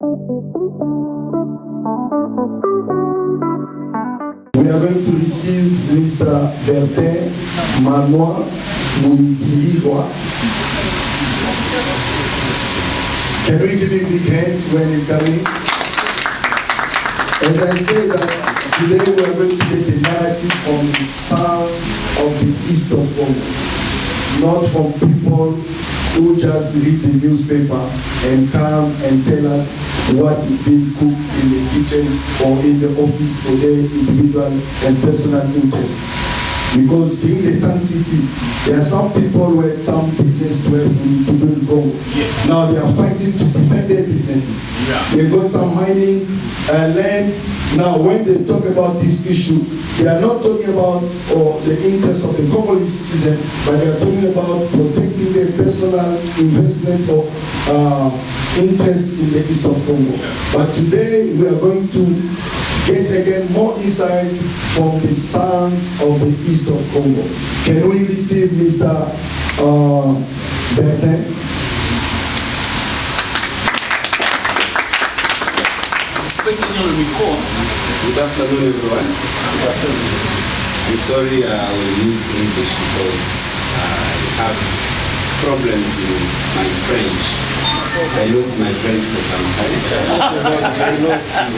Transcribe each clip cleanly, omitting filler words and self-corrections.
We are going to receive Mr. Bertin Manoir Mouigirwa. Can we give him big hands when he's coming? As I say that today we are going to get the narrative from the sounds of the east of Congo, not from people who just read the newspaper and come and tell us what is being cooked in the kitchen or in the office for their individual and personal interests. Because during the Sun City, there are some people who had some business to do in Congo. Yes. Now they are fighting to defend their businesses. Yeah. They got some mining lands. Now when they talk about this issue, they are not talking about the interests of the Congolese citizen, but they are talking about protecting their personal investment or interest in the east of Congo. Yeah. But today we are going to get again more insight from the sounds of the east of Congo. Can we receive Mr. Bertin? Good afternoon, everyone. Good afternoon. I'm sorry I will use English because I have problems with my French. I lost my French for some time.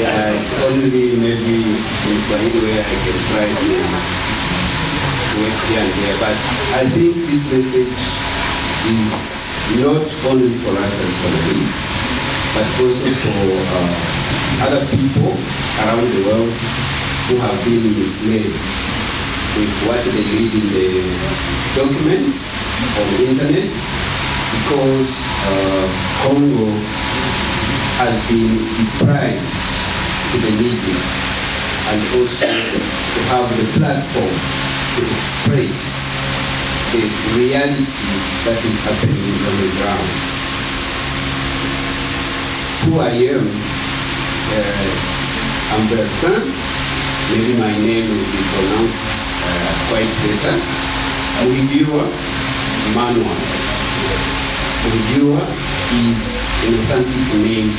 Yeah, it's only maybe in Swahili where I can try to work here and there. But I think this message is not only for us as Congolese, but also for other people around the world who have been misled with what they read in the documents on the internet, because Congo has been deprived to the media and also to have the platform to express the reality that is happening on the ground. Who I am, I'm Bertin. Maybe my name will be pronounced quite better. Mouigirwa Manoir. Mouigirwa is an authentic name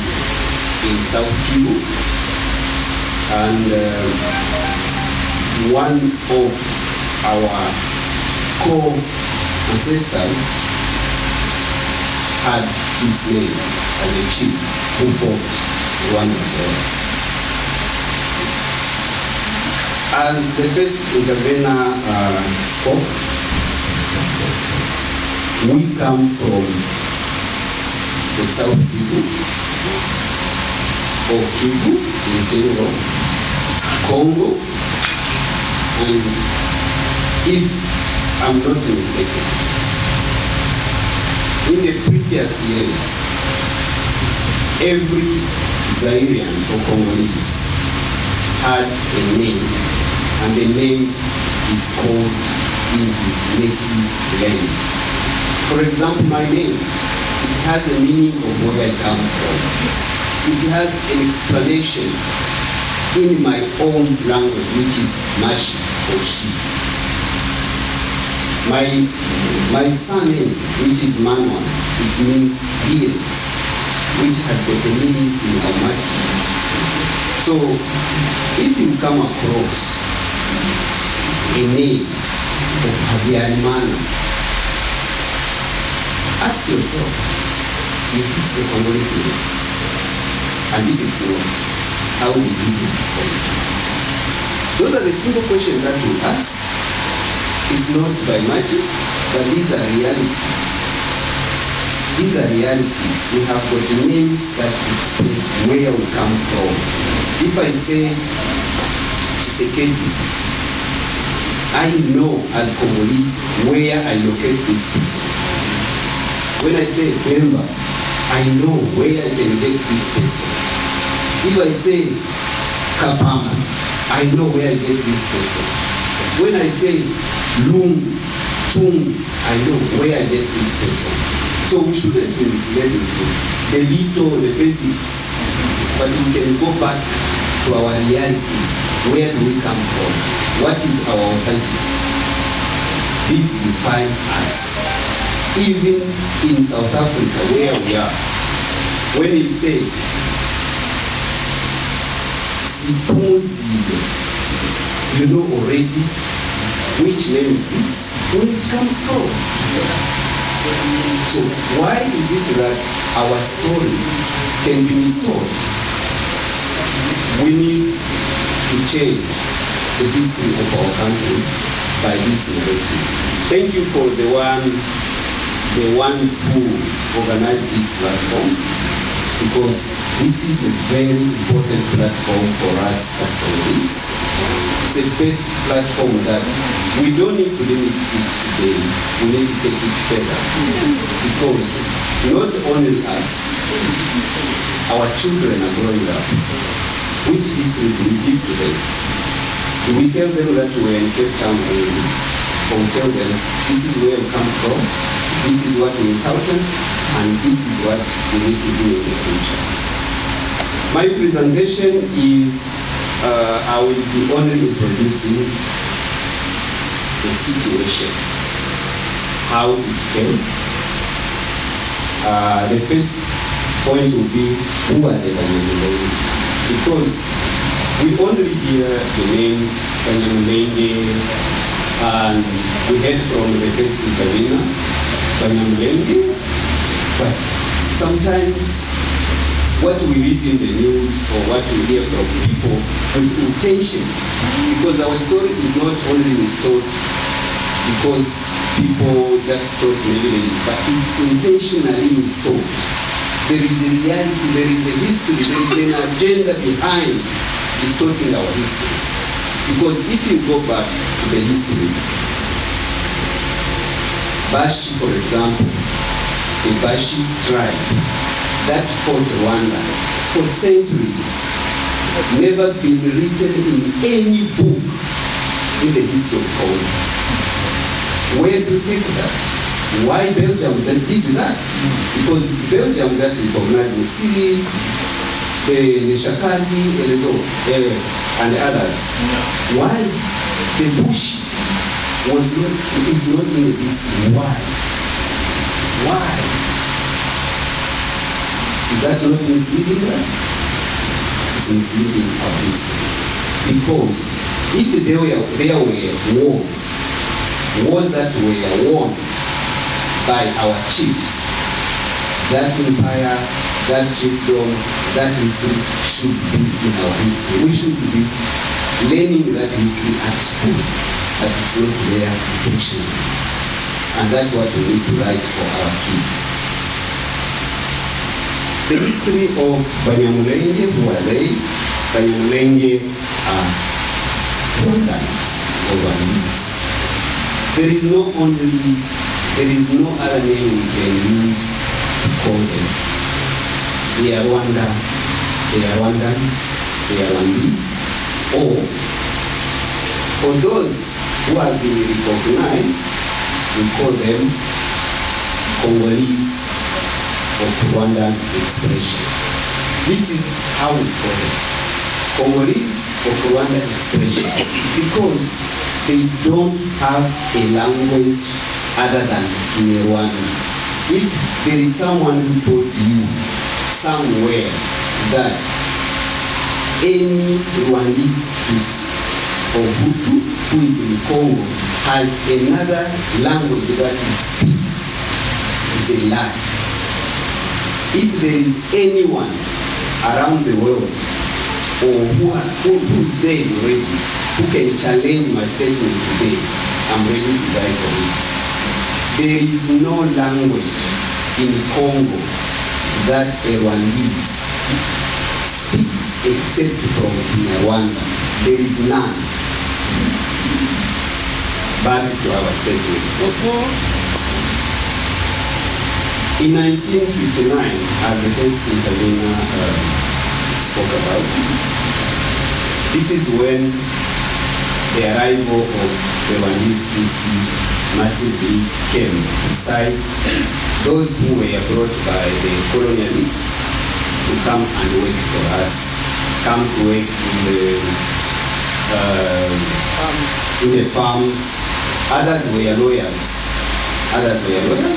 in South Kivu, and one of our core ancestors had this name as a chief who fought Rwanda's war. As the first intervener spoke, we come from the South Kivu, or Kivu in general, Congo, and if I'm not mistaken, in the previous years, every Zairian or Congolese had a name, and the name is called in his native land. For example, my name, it has a meaning of where I come from. It has an explanation in my own language, which is Mashi or Shi. My surname, which is Manoir, it means beard, which has got a meaning in Amashi. So, if you come across a name of Habyarimana, ask yourself, is this a Congolese name? And if it's not, how did he become? Those are the simple questions that you ask. It's not by magic, but these are realities. These are realities. We have got names that explain where we come from. If I say Tshisekedi, I know as Congolese where I locate this person. When I say Bemba, I know where I can get this person. If I say Kapama, I know where I get this person. When I say Lung, Chung, I know where I get this person. So we shouldn't be misled with the little, the basics, but we can go back to our realities. Where do we come from? What is our authenticity? This defines us. Even in South Africa, where we are, when you say Supposedly, you know already which name is this, where it comes from. So why is it that our story can be mistold? We need to change the history of our country by this narrative. Thank you for the ones who organized this platform, because this is a very important platform for us as Congolese. It's the best platform that we don't need to limit it today. We need to take it further, because not only us, our children are growing up. Which history do we give to them? Do we tell them that we're in Cape Town only? Or we tell them, this is where we come from, this is what we encountered, and this is what we need to do in the future. My presentation is, I will be only introducing the situation, how it came. The first point will be, who are the Banyamulenge? Because we only hear the names Banyamulenge, and we heard from the first intervener, Banyamulenge, but sometimes what we read in the news or what we hear from people with intentions, because our story is not only restored because people just thought maybe, but it's intentionally restored. There is a reality, there is a history, there is an agenda behind distorting our history. Because if you go back to the history, Bashi, for example, the Bashi tribe that fought Rwanda for centuries has never been written in any book in the history of Congo. Where do you take that? Why Belgium that did that? Because it's Belgium that recognized Musili, the Shakadi, and others. Why the Bush is not in the history? Why? Why? Is that not misleading us? It's misleading our history. Because if there were wars that were won by our chiefs, that empire, that chiefdom, that history should be in our history. We should be learning that history at school, that it's not there intentionally. And that's what we need to write for our kids. The history of Banyamulenge, who are they? Banyamulenge are Rwandans or Rwandese. There is no other name we can use to call them. They are Rwanda, they are Rwandans, they are Rwandese, or for those who have been recognized, we call them Congolese of Rwandan expression. This is how we call them, Congolese of Rwandan expression, because they don't have a language other than Kinyarwanda. If there is someone who told you somewhere that any Rwandese or Hutu who is in Congo has another language that he speaks, is a lie. If there is anyone around the world or who is dead already, who can challenge my statement today, I'm ready to die for it. There is no language in Congo that a Rwandese speaks except from Kinyarwanda. There is none. Back to our statement. In 1959, as the first intervener spoke about, this is when the arrival of the Rwandese Tutsi massively came, beside those who were brought by the colonialists to come and work for us, come to work in the farms. Others were lawyers.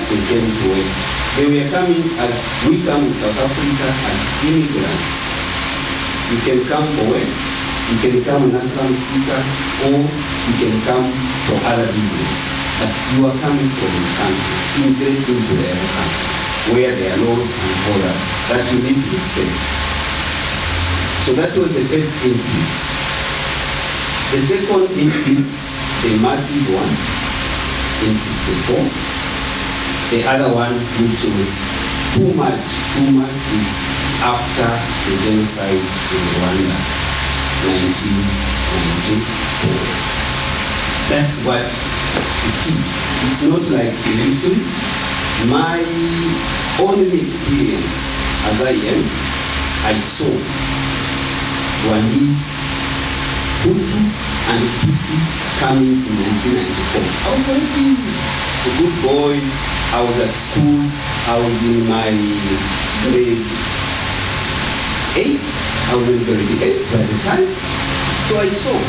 They came to work. They were coming as we come in South Africa as immigrants. You can come for work, you can come an asylum seeker, or you can come for other business. But you are coming from a country, immigrating to the other country, where there are laws and orders that you need to respect. So that was the first influence. The second influence, a massive one, in 64. The other one, which was too much, is after the genocide in Rwanda, 1994. That's what it is. It's not like a history. My only experience as I am, I saw Rwandese, Hutu and Tutsi coming in 1994. I was already a good boy. I was at school. I was in my grade 8. I was in grade 8 by the time. So I saw,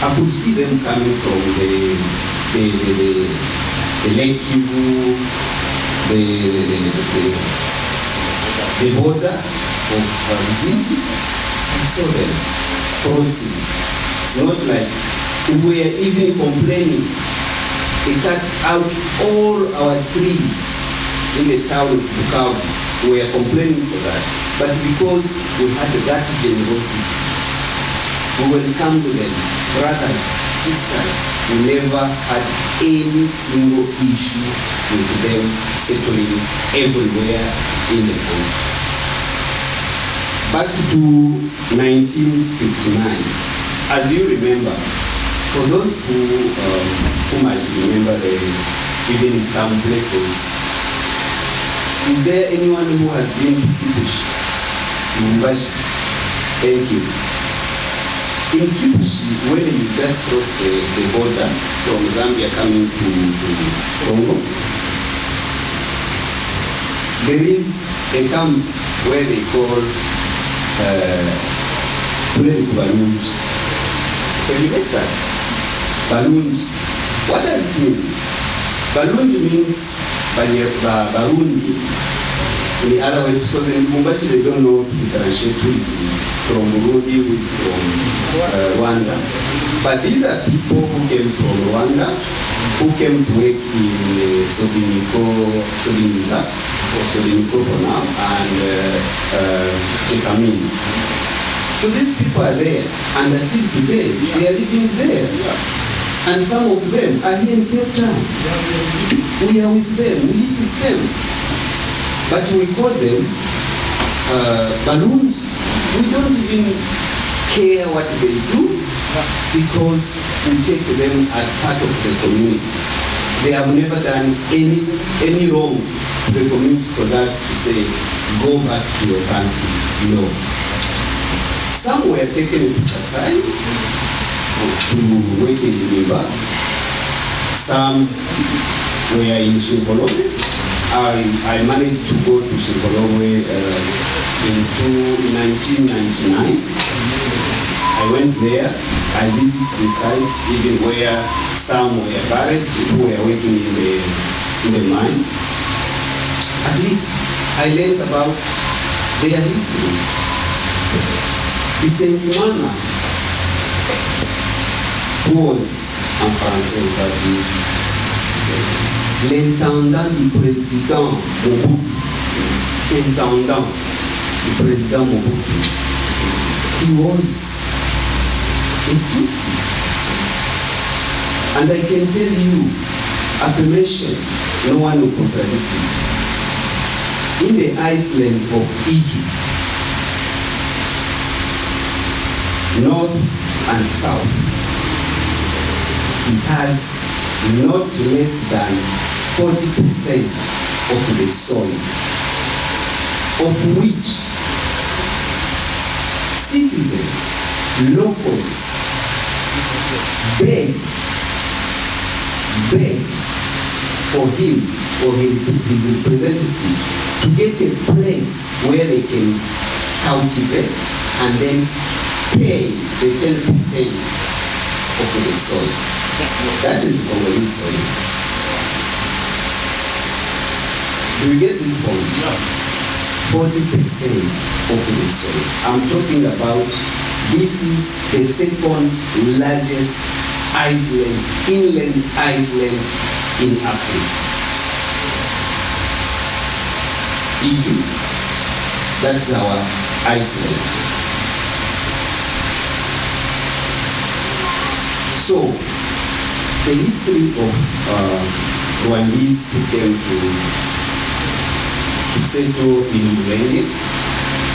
I could see them coming from the Lake Kivu, the border of Ruzizi. I saw them crossing. It's not like we were even complaining. They cut out all our trees in the town of Bukavu. We were complaining for that. But because we had that generosity, we welcomed them, brothers, sisters. We never had any single issue with them settling everywhere in the country. Back to 1959, as you remember, for those who might remember even some places, is there anyone who has been to Kipushi? Thank you. In Kipushi, when you just cross the border from Zambia coming to Congo, there is a camp where they call Banyamulenge. Can you get that? Balungi. What does it mean? Balungi means Barundi. In the other way, because in Lubumbashi they don't know to differentiate who is from Burundi, who is from Rwanda. But these are people who came from Rwanda, who came to work in Solimiza, or Solimiko for now, and Chekamin. So these people are there, and until today, they are living there. And some of them are here in Cape Town. We are with them, we live with them. But we call them balloons. We don't even care what they do, because we take them as part of the community. They have never done any wrong to the community for us to say, go back to your country. No. Some were taken to Kasai to work in Limimba. Some were in Shingolome. I managed to go to Shingolome in 1999. I went there. I visited the sites, even where some were buried, who were working in the mine. At least I learned about their history. Bisengimana, who was en français, il va dire, l'intendant du président Mobutu, intendant du président Mobutu, he was a Tutsi. And I can tell you, affirmation, no one will contradict it. In the Iceland of Egypt, north and south, he has not less than 40% of the soil, of which citizens, locals, beg for him or his representative to get a place where they can cultivate and then pay the 10% of the soil. That is Congolese soil. Do you get this point? 40% of the soil. I'm talking about, this is the second largest island, inland island in Africa. Egypt, that's our island. So, the history of Rwandese who came to settle in Mulenge,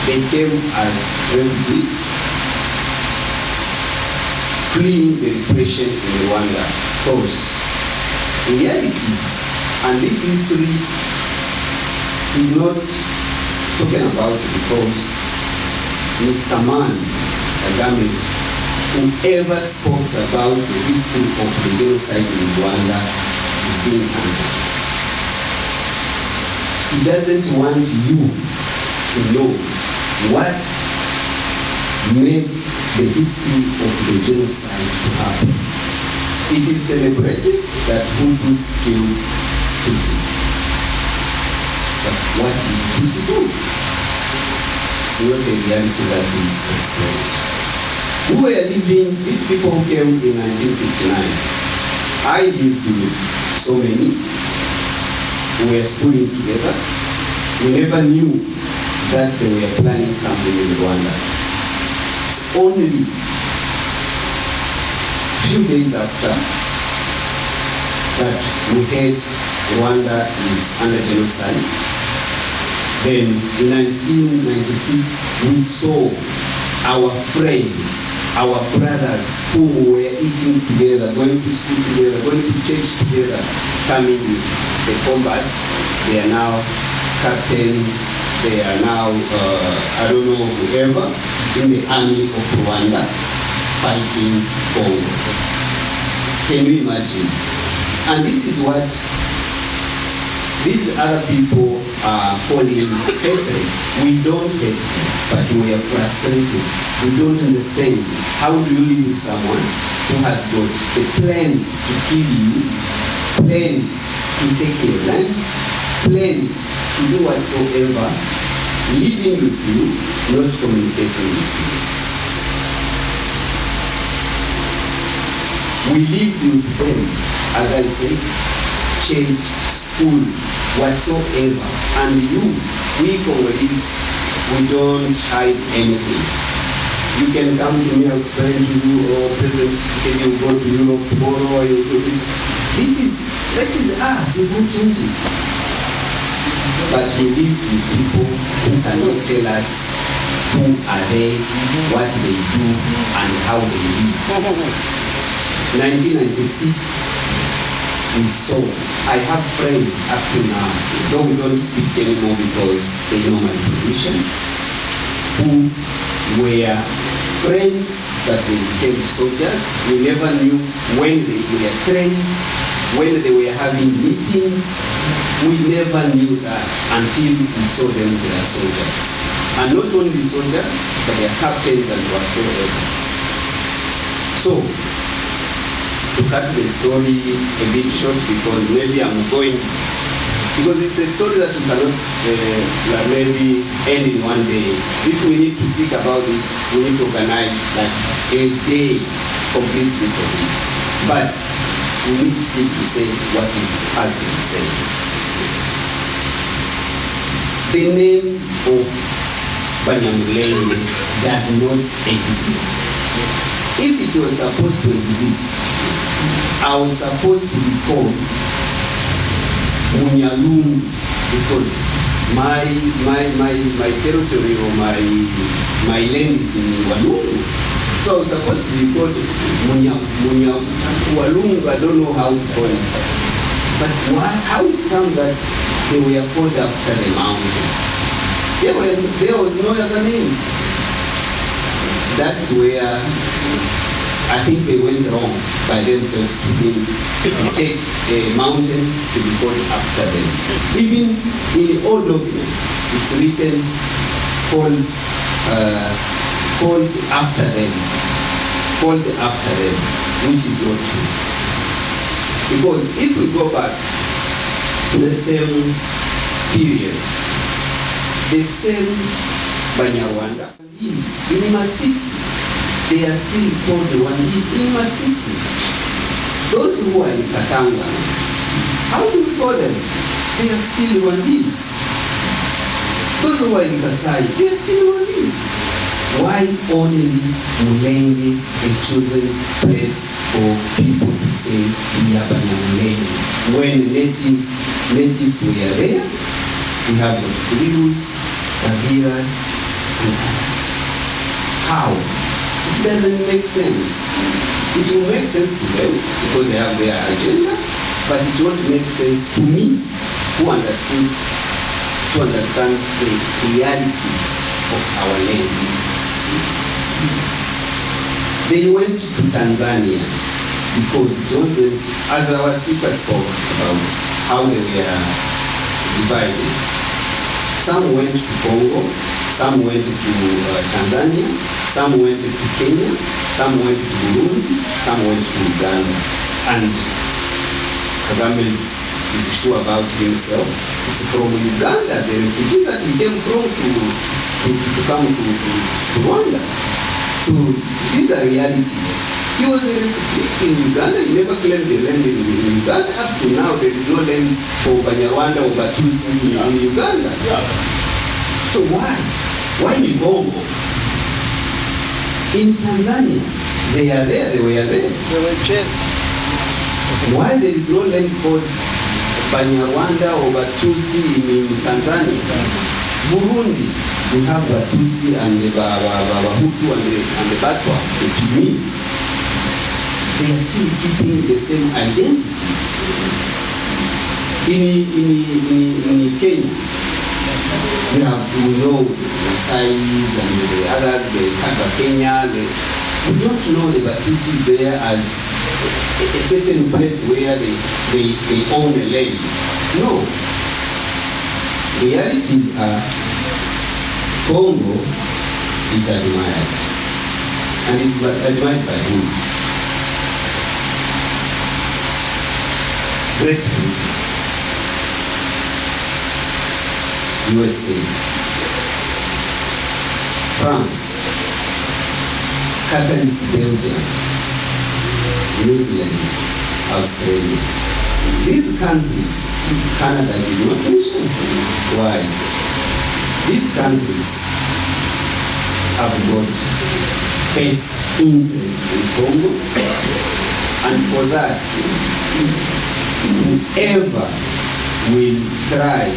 they came as refugees, fleeing the repression in Rwanda. Because realities, and this history is not talking about because Mr. Man, Kagame, whoever spoke about the history of the genocide in Rwanda is being hunted. He doesn't want you to know what made the history of the genocide to happen. It is celebrated that Hutus killed Tutsis. But what did Tutsi do? It's not a reality that is explained. We were living, these people who came in 1959, I lived with so many. We were schooling together. We never knew that they were planning something in Rwanda. It's only a few days after that we heard Rwanda is under genocide. Then in 1996, we saw our friends, our brothers who were eating together, going to school together, going to church together, coming with the combats. They are now captains, they are now, I don't know, whoever, in the army of Rwanda, fighting Congo. Can you imagine? And this is what these other people are calling hatred. We don't hate them, but we are frustrated. We don't understand. How do you live with someone who has got the plans to kill you, plans to take your land, plans to do whatsoever, living with you, not communicating with you? We lived with them, as I said, church, school, whatsoever. And you, we Congolese, we don't hide anything. You can come to me, I'll explain to you, or President Tshisekedi will go to Europe tomorrow, or you do this. This is us, you can't change it. But we live with people who cannot tell us who are they, what they do, and how they live. 1996, we saw, I have friends up to now, though we don't speak anymore because they know my position, who were friends but they became soldiers. We never knew when they were trained, when they were having meetings. We never knew that until we saw them, they are soldiers. And not only soldiers, but they are captains and whatsoever. So, to cut the story a bit short, because maybe I'm going, because it's a story that you cannot maybe end in one day. If we need to speak about this, we need to organize like a day completely for this. But we need still to say what has to be said. The name of Banyamulenge does not exist. If it was supposed to exist, I was supposed to be called Munyalungu, because my territory or my land is in Walungu. So I was supposed to be called Walungu. I don't know how to call it. But how it come that they were called after the mountain? There was no other name. That's where I think they went wrong by themselves to take a mountain to be called after them. Even in all documents, it's written called after them, which is not true. Because if we go back to the same period, the same Banyarwanda is in Masisi. They are still called the Rwandese in Masisi. Those who are in Katanga, how do we call them? They are still Rwandese. Those who are in Kasai, they are still Rwandese. Why only Mulenge a chosen place for people to say we are Banyamulenge? When natives were there, we have got Frius, Davira, and others. How? It doesn't make sense. It will make sense to them because they have their agenda, but it won't make sense to me who understands the realities of our land. They went to Tanzania because Johnson, as our speaker spoke about how they were divided. Some went to Congo, some went to Tanzania, some went to Kenya, some went to Burundi, some went to Uganda. And Kagame is sure about himself. It's from Uganda as a refugee that he came from to come to Rwanda. So these are realities. He was a refugee in Uganda. He never claimed the land in Uganda. Up to now, there is no land for Banyarwanda or Batusi in Uganda. So why? Why in Congo? In Tanzania, they are there. They were there. They were chased. Why there is no land called Banyarwanda or Batusi in Tanzania? Burundi, we have Batusi and the Bahutu and the Batwa, the Pygmies. They are still keeping the same identities. In Kenya, we know the Sais and the others, the Kaba Kenya. We don't know the Batusi there as a certain place where they own a land. No. Realities are Congo is admired. And it's admired by whom? Great Britain, USA, France, Catalyst Belgium, New Zealand, Australia. These countries, Canada did not mention. Why? These countries have got best interests in Congo, and for that, whoever will try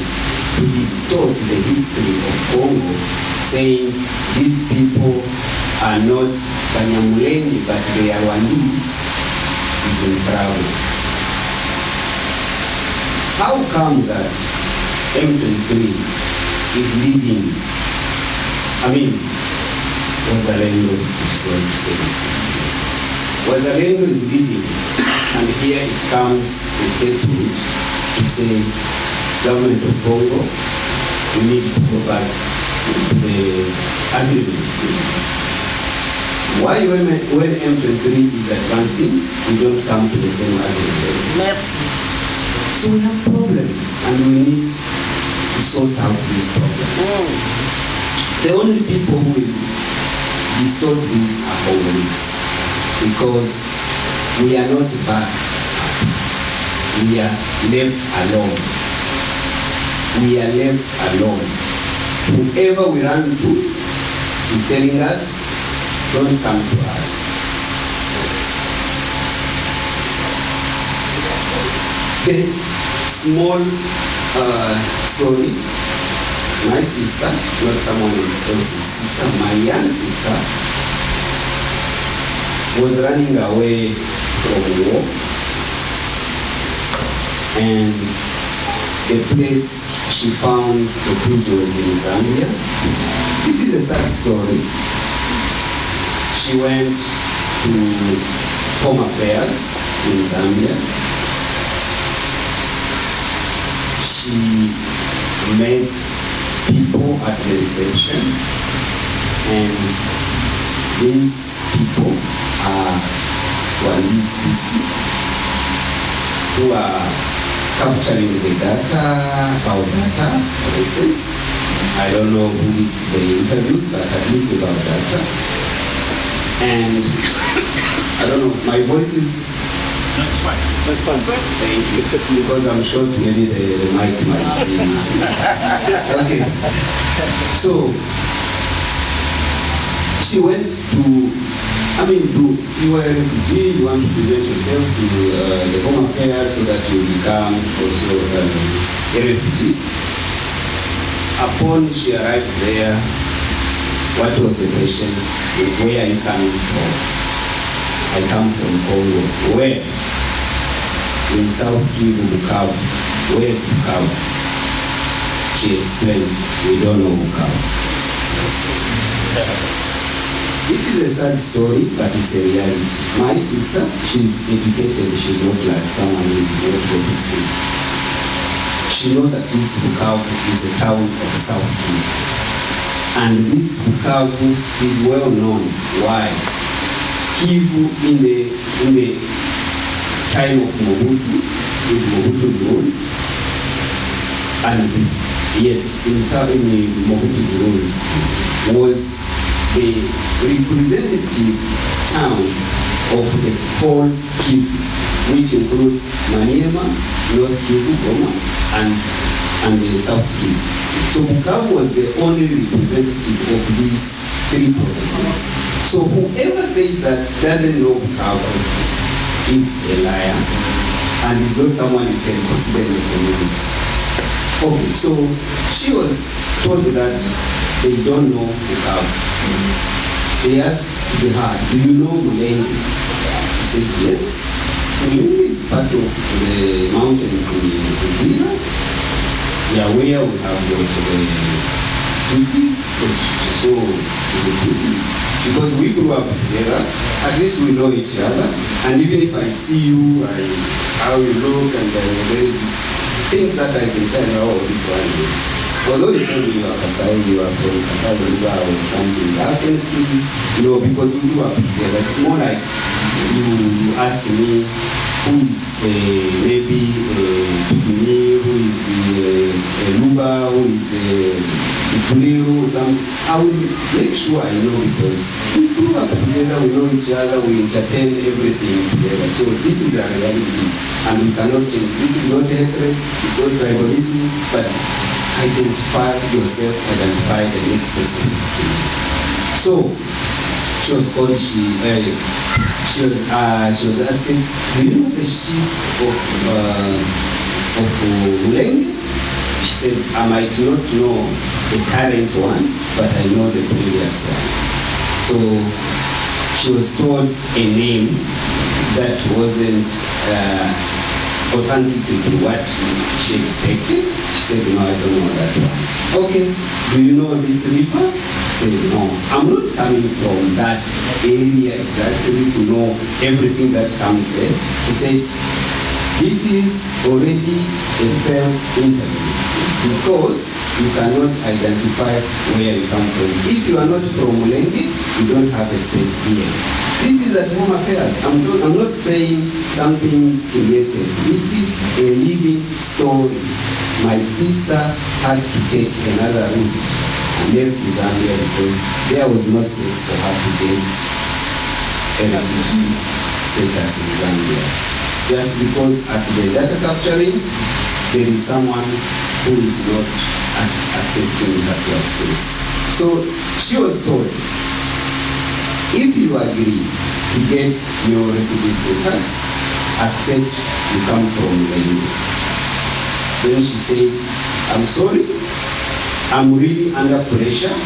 to distort the history of Congo, saying these people are not Banyamulenge but they are Rwandese, is in trouble. How come that M23 is leading? Wazalendo, sorry to say it. Wazalendo is leading, and here it comes a statement to say, government of Congo, we need to go back to the agreements. Why when M23 is advancing, we don't come to the same agreements? Merci. So we have problems, and we need to sort out these problems. The only people who will distort this are Congolese, because we are not backed up. We are left alone. We are left alone. Whoever we run to is telling us, don't come to us. The small story, my sister, not someone else's sister, my young sister, was running away from war, and the place she found refuge was in Zambia. This is a sad story. She went to Home Affairs in Zambia. She met people at the reception, and these people are Rwandese Tutsi who are capturing the data, our data, for instance, I don't know who did the interviews, but at least about that. And I don't know, my voice is... That's fine. That's fine. Thank you. Because I'm short, maybe the mic might be... Okay. So, she went to... you are a refugee, you want to present yourself to the Home Affairs so that you become also a refugee. Upon she arrived there, what was the question? Where are you coming from? I come from Congo. Where? In South Kivu, Bukavu. Where is Bukavu? She explained, we don't know Bukavu. This is a sad story, but it's a reality. My sister, she's educated, she's not like someone who will not go to school. She knows that this Bukavu is a town of South Kivu. And this Bukavu is well known. Why? Kivu in the time of Mobutu, with Mobutu's rule, and yes, in Mobutu's rule, was the representative town of the whole Kivu, which includes Maniema, North Kivu, Goma, and the South Kivu. So Bukavu was the only representative of these three provinces. So whoever says that doesn't know Bukavu is a liar and is not someone you can consider in the community. Okay, so she was told that they don't know Bukavu. They asked her, do you know Mulenge? She said yes. Mulenge is part of the mountains in Uvira. Yeah, where we have got the Tutsis, because she saw is a Tutsi. Because we grew up together, at least we know each other. And even if I see you, how you look, and there is things that I can tell you, oh, this one. Although you tell me you are Kasai, you are from Kasai River or something, I can still know because we grew up together. It's more like you ask me who is maybe Pigme, who is Luba, who is Fuliru, I will make sure I know because we grew up together, we know each other, we entertain everything together. So this is our realities and we cannot change. This is not hatred, it's not tribalism, but identify yourself, identify the next person is to you. So she was called, she was asking, do you know the chief of Mulenge? She said, I might not know the current one, but I know the previous one. So she was told a name that wasn't authentic to what she expected. She said, no, I don't know that one. Okay, do you know this river? She said, no, I'm not coming from that area exactly to know everything that comes there. He said, this is already a fair interview because you cannot identify where you come from. If you are not from Mulenge, you don't have a space here. This is at Home Affairs. I'm not saying something created. This is a living story. My sister had to take another route and left Zambia because there was no space for her to get a refugee status in Zambia. Just because at the data capturing, there is someone who is not accepting her to access. So she was told, if you agree to get your refugee status, accept you come from Mulenge. Then she said, I'm sorry, I'm really under pressure,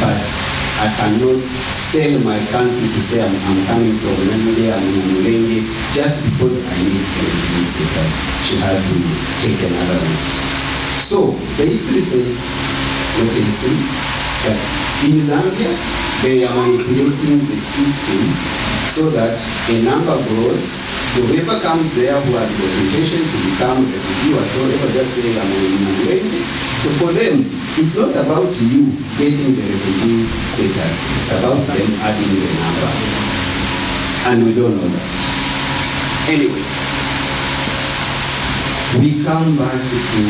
but I cannot sell my country to say I'm coming from Mulenge, I'm in Mulenge, just because I need a refugee status. She had to take another route. So the history says, not the history, that in Zambia, they are manipulating the system so that a number grows. So whoever comes there who has the intention to become a refugee whatsoever, just say I'm in Mulenge. So for them, it's not about you getting the refugee status. It's about them adding the number. And we don't know that. Anyway, we come back to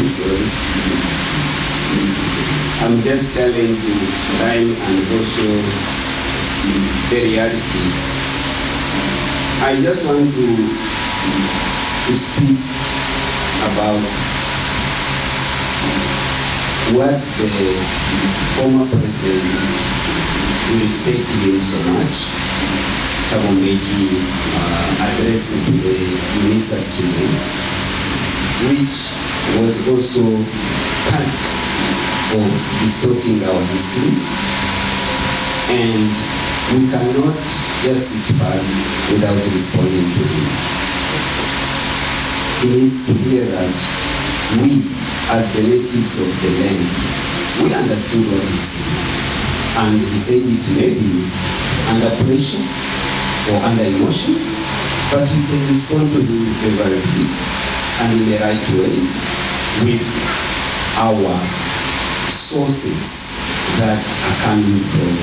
Sorry. I'm just telling you time and also the realities. I just want to speak about what the former president, we respect him so much, Thabo Mbeki, addressed to the UNISA students, which was also part of distorting our history, and we cannot just sit back without responding to him. He needs to hear that we, as the natives of the land, we understood what he said, and he said it maybe under pressure or under emotions, but we can respond to him favorably and in the right way with our sources that are coming from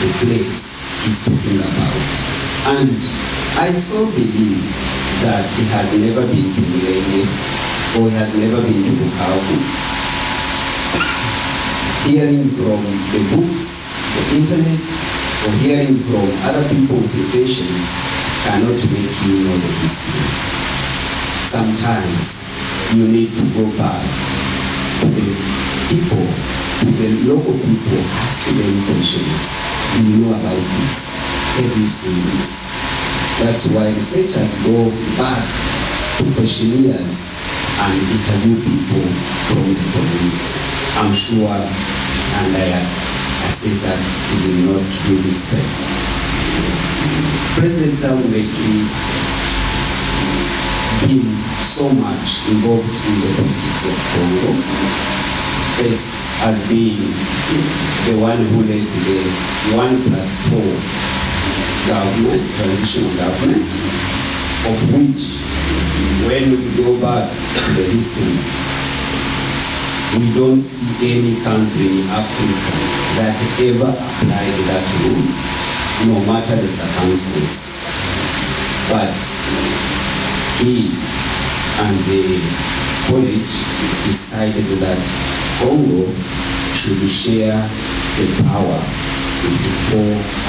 the place he's talking about. And I so believe that he has never been to Mulenge or he has never been to Bukavu. Hearing from the books, the internet, or hearing from other people with quotations cannot make you know the history. Sometimes you need to go back to the people, to the local people, ask them questions. Do you know about this? Have you seen this? That's why researchers go back to questionnaires and interview people from the community. I'm sure, and I say that he did not do this first. President Thabo Mbeki been so much involved in the politics of Congo. First, as being the one who led the 1+4 government, transitional government, of which, when we go back to the history, we don't see any country in Africa that ever applied that rule, no matter the circumstance. But he and the college decided that Congo should share the power with the 4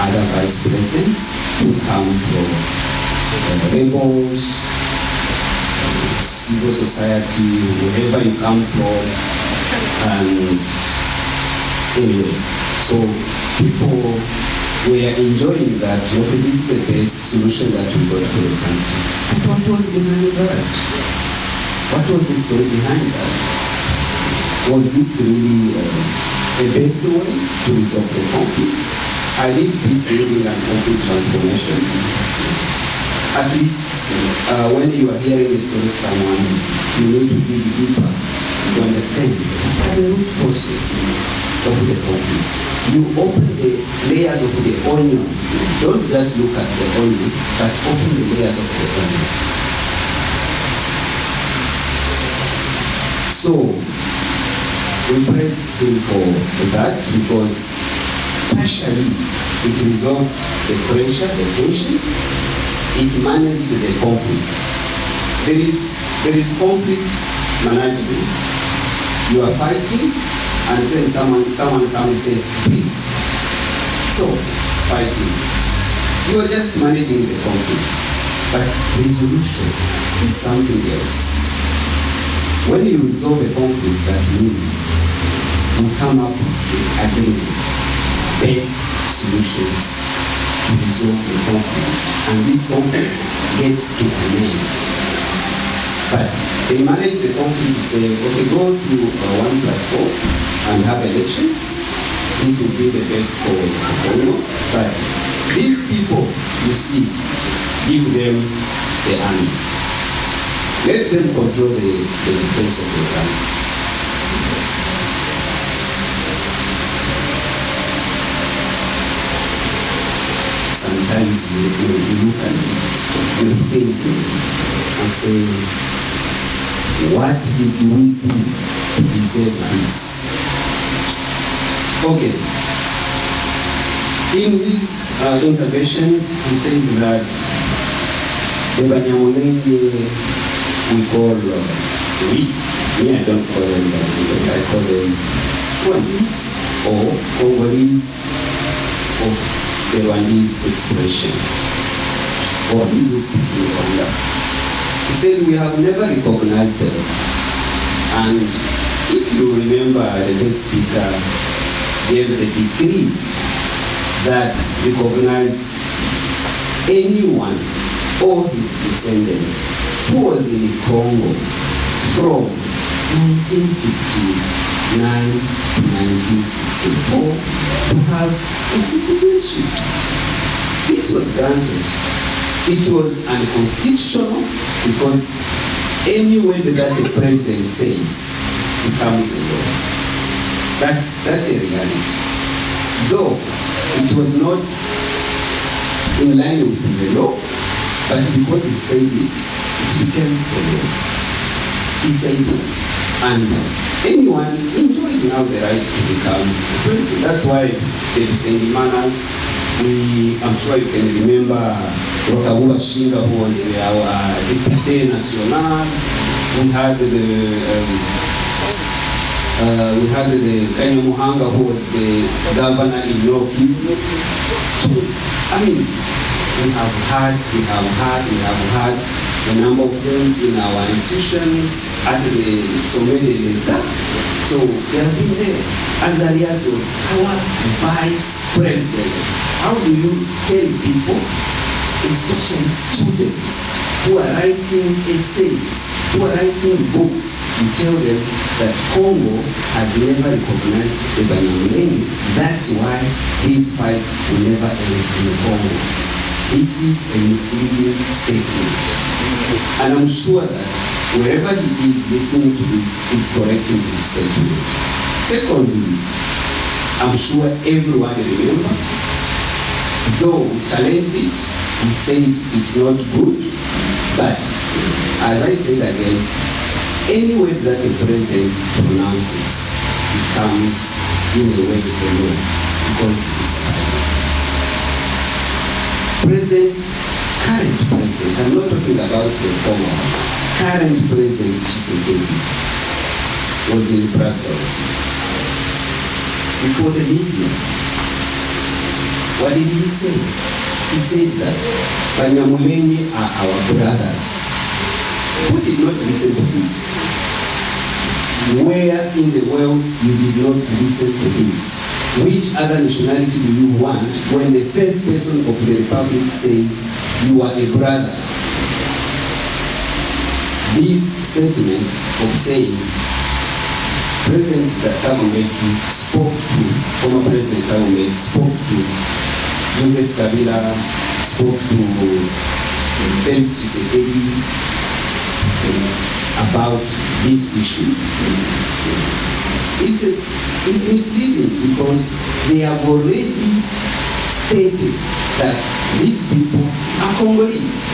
other vice presidents who come from rebels, civil society, wherever you come from, and anyway, so people were enjoying that. Okay, this is the best solution that we got for the country. But what was behind that? What was the story behind that? Was it really a best way to resolve the conflict? I need peace building and conflict transformation. At least when you are hearing the story of someone, you need to dig deeper to understand the root causes of the conflict. You open the layers of the onion. Don't just look at the onion, but open the layers of the onion. So, we praise him for that because partially it resolved the pressure, the tension, it managed the conflict. There is conflict management. You are fighting and someone comes and say, please stop fighting. You are just managing the conflict. But resolution is something else. When you resolve a conflict, that means you come up with agreement, best solutions to resolve the conflict. And this conflict gets to an end. But they manage the conflict to say, okay, go to 1+4 and have elections. This will be the best for Congo. But these people, you see, give them the army. Let them control the defense of your country. Sometimes you look at it, you think and say, what did we do to deserve this? Okay. In his intervention, he said that the Banyamulenge we call Me, I don't call them Banyamulenge, I call them Rwandese or Congolese of the Rwandese expression, or those who speak in Rwanda. He said, we have never recognized them. And if you remember, the first speaker gave the decree that recognized anyone or his descendants who was in Congo from 1959 to 1964 to have a citizenship. This was granted. It was unconstitutional because any word that the president says becomes a law. That's a reality. Though it was not in line with the law, but because he said it, it became a law. He said it, and anyone enjoyed now the right to become president. That's why the Sengimanas, I'm sure you can remember Rokabuba Shinga, who was our député national. We had the Kanyamuhanga, who was the governor in North Kivu. So, I mean, we have had a number of them in our institutions at the Sommet de l'État. So they have been there. Azarias was our vice president. How do you tell people, especially students who are writing essays, who are writing books, you tell them that Congo has never recognized the Banyamulenge. That's why these fights will never end in Congo. This is a misleading statement. And I'm sure that wherever he is listening to this, is correcting his statement. Secondly, I'm sure everyone remember, though we challenged it, we said it's not good, but as I said again, any word that a president pronounces becomes in a way a law because it's right. Current president, I'm not talking about the former, current president Tshisekedi was in Brussels before the media. What did he say? He said that Banyamulenge are our brothers. Who did not listen to this? Where in the world you did not listen to this? Which other nationality do you want when the first person of the republic says you are a brother? This statement of saying President Thabo Mbeki spoke to, former President Thabo Mbeki spoke to Joseph Kabila, spoke to Felix Tshisekedi about this issue. It's misleading because they have already stated that these people are Congolese.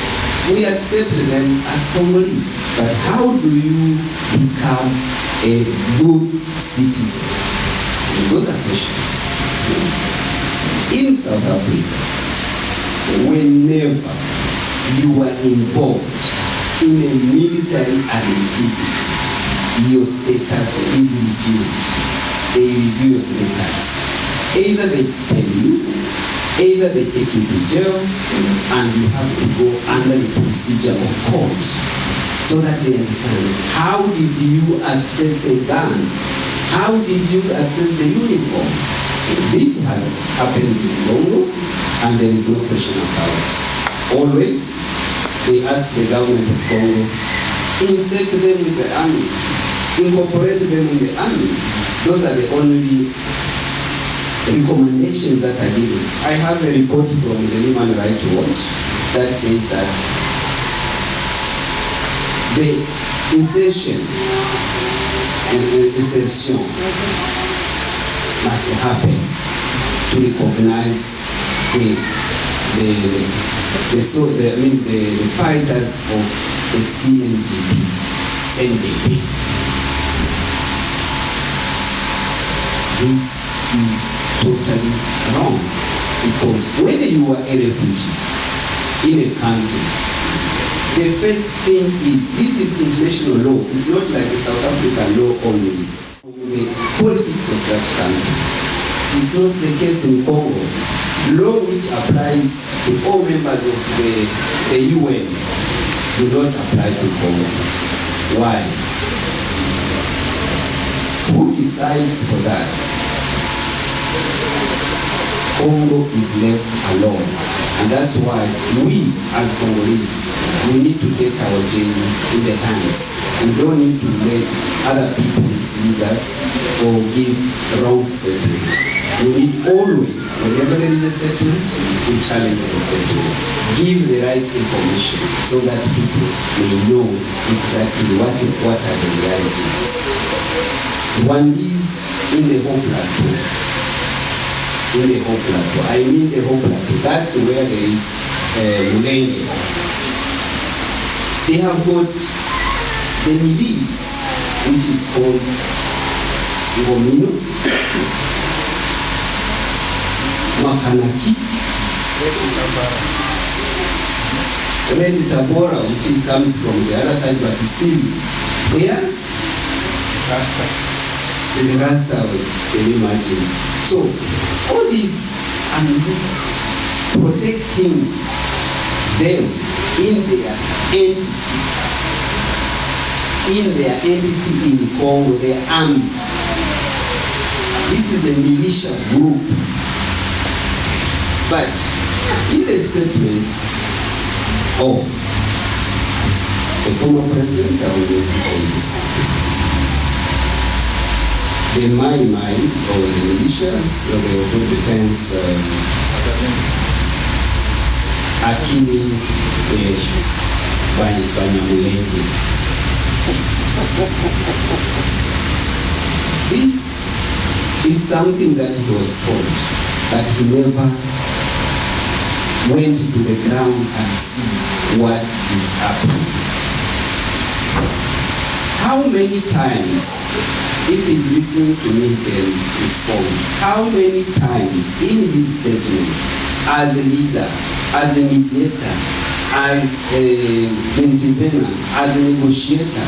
We accept them as Congolese. But how do you become a good citizen? And those are questions. In South Africa, whenever you are involved in a military activity, your status is reviewed. They review your status. Either they expel you, either they take you to jail, and you have to go under the procedure of court so that they understand how did you access a gun? How did you access the uniform? This has happened in Congo, and there is no question about it. Always, they ask the government of Congo, insert them with the army, incorporate them in the army. Those are the only recommendations that are given. I have a report from the Human Rights Watch that says that the insertion must happen to recognize the fighters of the CNDP. This is totally wrong, because when you are a refugee in a country The first thing is, this is international law. It's not like the South African law only. The politics of that country. It's not the case in Congo. Law which applies to all members of the UN do not apply to Congo. Why? Who decides for that? Congo is left alone. And that's why we, as Congolese, we need to take our journey in the hands. We don't need to let other people mislead us or give wrong statements. We need always, whenever there is a statement, we challenge the statement. Give the right information so that people may know exactly what are the realities. One is in the whole plateau. In the whole plateau. I mean the whole plateau. That's where there is Mulenge. They have got the milice, which is called Ngomino, Makanaki, Red Tabora, which comes from the other side, but still theirs. The Rasta, can you imagine? So, all this and this protecting them in their entity, in Congo, they are armed. This is a militia group. But in the statement of the former president, I will what he says. The Mai Mai, or the militias, or the auto defense, are killing the Banyamulenge. This is something that he was told, but he never went to the ground and see what is happening. How many times, if he's listening to me, he can respond. How many times in his statement, as a leader, as a mediator, as a intervener, as a negotiator,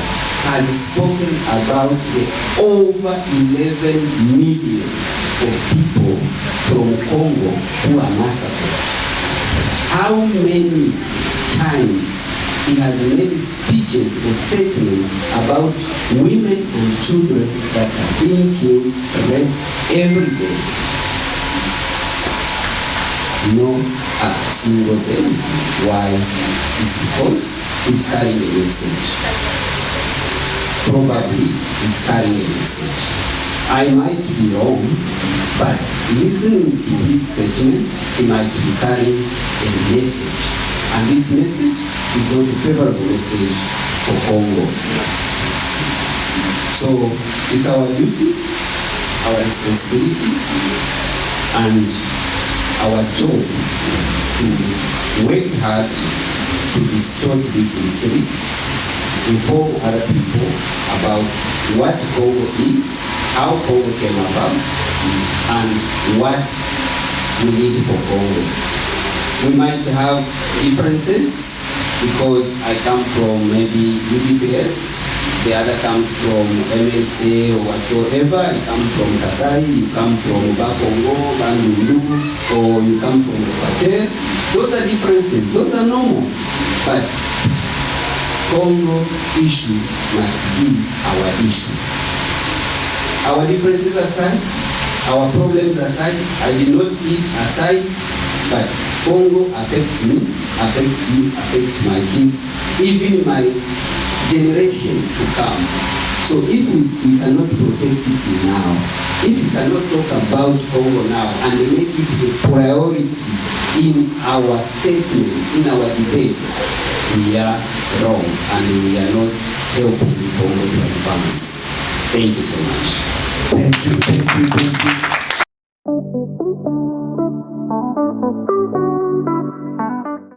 has spoken about the over 11 million of people from Congo who are massacred? How many times he has made speeches or statements about women and children that are being killed, raped every day? No a single day. Why? It's because he's carrying a message. Probably he's carrying a message. I might be wrong, but listening to his statement, he might be carrying a message. And this message is not a favorable message for Congo. So it's our duty, our responsibility, and our job to work hard to distort this history, inform other people about what Congo is, how Congo came about, and what we need for Congo. We might have differences because I come from maybe UDPS, the other comes from MLC or whatsoever. I come from Kasai, you come from Bakongo, Bandundu, or you come from Equateur. Those are differences, those are normal. But Congo issue must be our issue. Our differences aside, our problems aside, I did not eat aside, but Congo affects me, affects you, affects my kids, even my generation to come. So if we cannot protect it now, if we cannot talk about Congo now and make it a priority in our statements, in our debates, we are wrong and we are not helping Congo to advance. Thank you so much. Thank you.